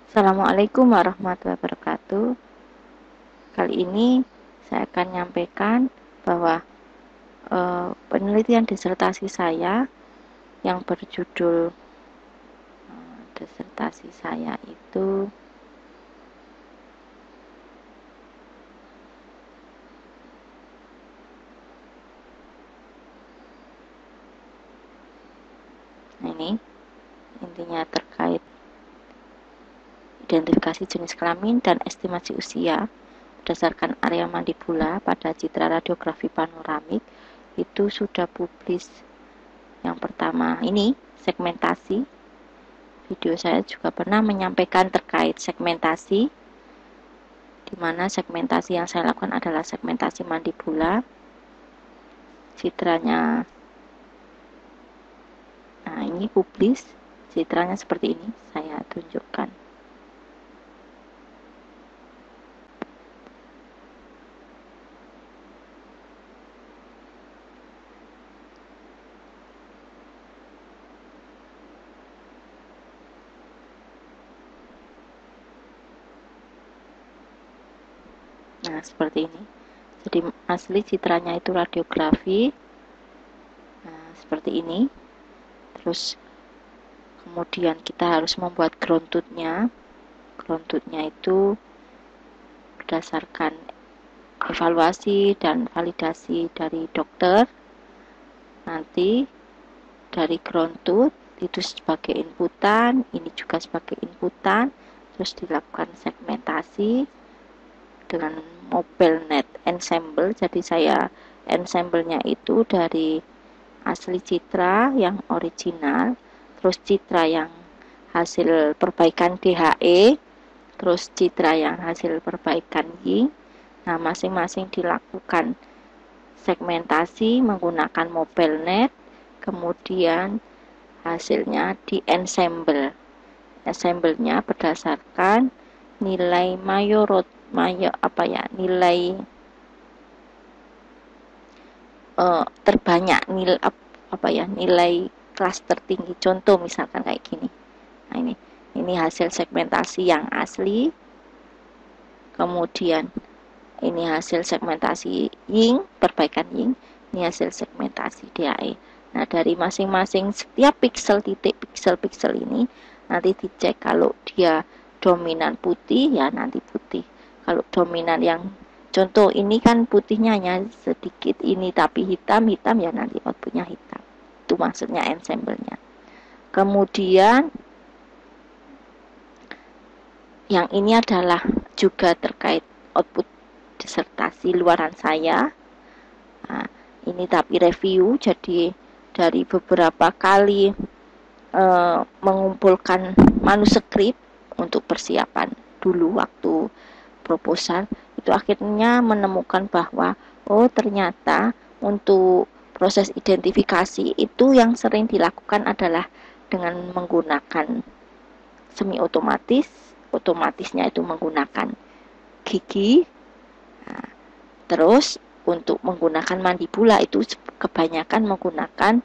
Assalamualaikum warahmatullahi wabarakatuh. Kali ini saya akan menyampaikan bahwa penelitian disertasi saya yang berjudul disertasi saya itu ini intinya terkait identifikasi jenis kelamin dan estimasi usia berdasarkan area mandibula pada citra radiografi panoramik itu sudah publis. Yang pertama ini segmentasi. Video saya juga pernah menyampaikan terkait segmentasi, di mana segmentasi yang saya lakukan adalah segmentasi mandibula. Citranya, nah ini publis, citranya seperti ini, saya tunjukkan. Nah, seperti ini. Jadi asli citranya itu radiografi. Nah, seperti ini. Terus kemudian kita harus membuat ground truth-nya. Ground truth-nya itu berdasarkan evaluasi dan validasi dari dokter. Nanti dari ground truth itu sebagai inputan, ini juga sebagai inputan, terus dilakukan segmentasi dengan MobileNet Ensemble. Jadi saya ensemble-nya itu dari asli citra yang original, terus citra yang hasil perbaikan DHE, terus citra yang hasil perbaikan Ying. Nah, masing-masing dilakukan segmentasi menggunakan MobileNet, kemudian hasilnya di ensemble. Ensemble-nya berdasarkan nilai nilai terbanyak, nilai kelas tertinggi. Contoh misalkan kayak gini. Nah, ini hasil segmentasi yang asli. Kemudian ini hasil segmentasi Ying, perbaikan Ying. Ini hasil segmentasi DAE. Nah, dari masing-masing setiap pixel ini nanti dicek. Kalau dia dominan putih, ya nanti putih. Kalau dominan yang contoh ini kan putihnya hanya sedikit ini, tapi hitam, ya nanti outputnya hitam. Itu maksudnya ensemble-nya. Kemudian yang ini adalah juga terkait output disertasi luaran saya. Nah, ini tapi review, jadi dari beberapa kali mengumpulkan manuskrip untuk persiapan dulu waktu proposal, itu akhirnya menemukan bahwa ternyata untuk proses identifikasi itu yang sering dilakukan adalah dengan menggunakan semi otomatis. Otomatisnya itu menggunakan gigi. Nah, terus untuk menggunakan mandibula itu kebanyakan menggunakan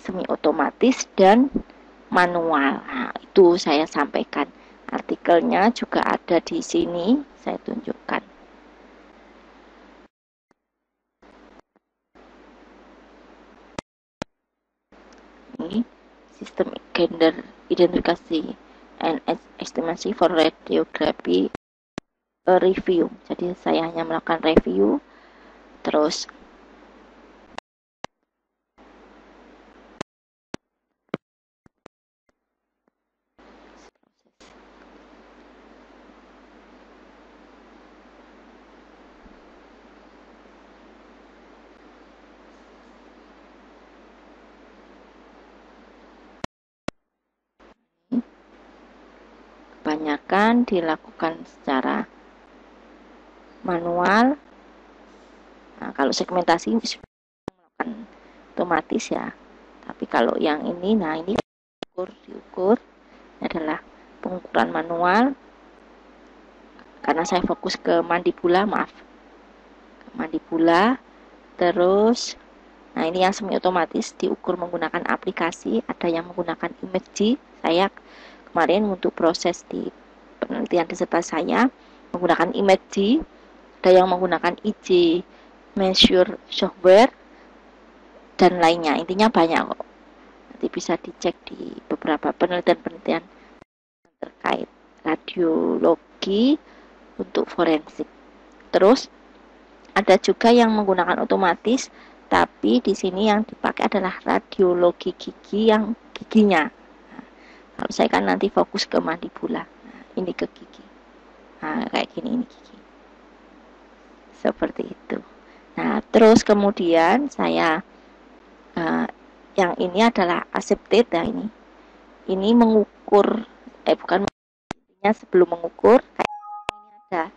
semi otomatis dan manual. Nah, itu saya sampaikan. Artikelnya juga ada di sini, saya tunjukkan. Ini sistem gender identifikasi and estimasi for radiography review. Jadi saya hanya melakukan review, terus kebanyakan dilakukan secara manual. Nah, kalau segmentasi melakukan otomatis ya. Tapi kalau yang ini, nah ini diukur adalah pengukuran manual. Karena saya fokus ke mandibula, mandibula. Terus, nah ini yang semi otomatis diukur menggunakan aplikasi. Ada yang menggunakan Imagegy. Saya kemarin untuk proses di penelitian disertasi saya menggunakan ImageJ, ada yang menggunakan IJ Measure Software, dan lainnya. Intinya banyak kok. Nanti bisa dicek di beberapa penelitian-penelitian terkait radiologi untuk forensik. Terus ada juga yang menggunakan otomatis, tapi di sini yang dipakai adalah radiologi gigi yang giginya. Nah, kalau saya kan nanti fokus ke mandibula. Nah, ini ke gigi. Nah, kayak gini ini gigi. Seperti itu. Nah, terus kemudian saya yang ini adalah accepted. Nah, ini mengukur bukan sebelum mengukur kayak ini ada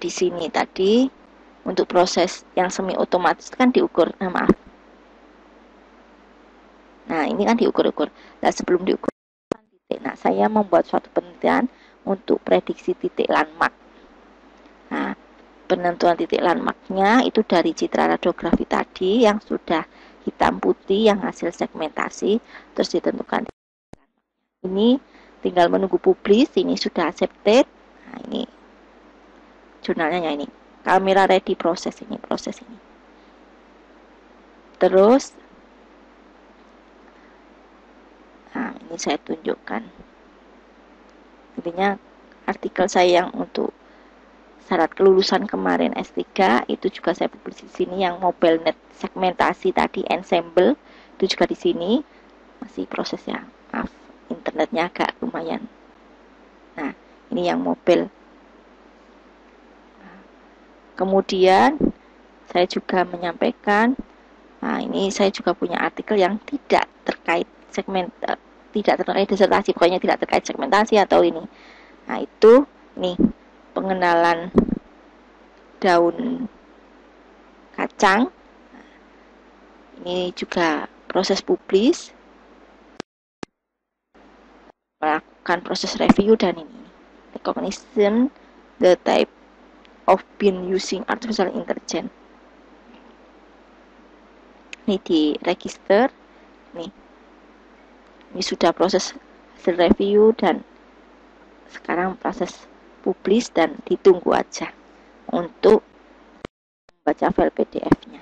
di sini tadi untuk proses yang semi otomatis kan diukur. Nah, maaf. Nah, ini kan diukur-ukur. Nah, sebelum diukur titik. Nah, saya membuat suatu penelitian untuk prediksi titik landmark. Nah, penentuan titik landmarknya itu dari citra radiografi tadi yang sudah hitam putih yang hasil segmentasi, terus ditentukan. Ini tinggal menunggu publis. Ini sudah accepted. Nah, ini jurnalnya ini. Kamera ready proses ini. Terus nah, ini saya tunjukkan. Intinya artikel saya yang untuk syarat kelulusan kemarin S3 itu juga saya publis di sini, yang mobile net segmentasi tadi ensemble itu juga di sini. Masih prosesnya, maaf, internetnya agak lumayan. Nah, ini yang mobile. Nah, kemudian saya juga menyampaikan, nah ini saya juga punya artikel yang tidak terkait tidak terkait disertasi, pokoknya tidak terkait segmentasi atau ini. Nah, itu nih pengenalan daun kacang. Ini juga proses publis, melakukan proses review, dan ini recognition the type of bean using artificial intelligence. Ini di register. Ini sudah proses hasil review dan sekarang proses publis dan ditunggu aja untuk membaca file PDF-nya.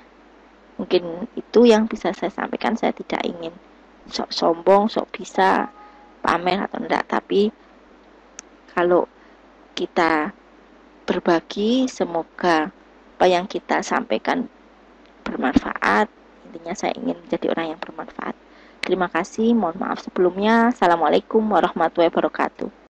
Mungkin itu yang bisa saya sampaikan. Saya tidak ingin sok sombong, sok bisa pamer atau enggak, tapi kalau kita berbagi, semoga apa yang kita sampaikan bermanfaat. Intinya saya ingin menjadi orang yang bermanfaat. Terima kasih, mohon maaf sebelumnya. Assalamualaikum warahmatullahi wabarakatuh.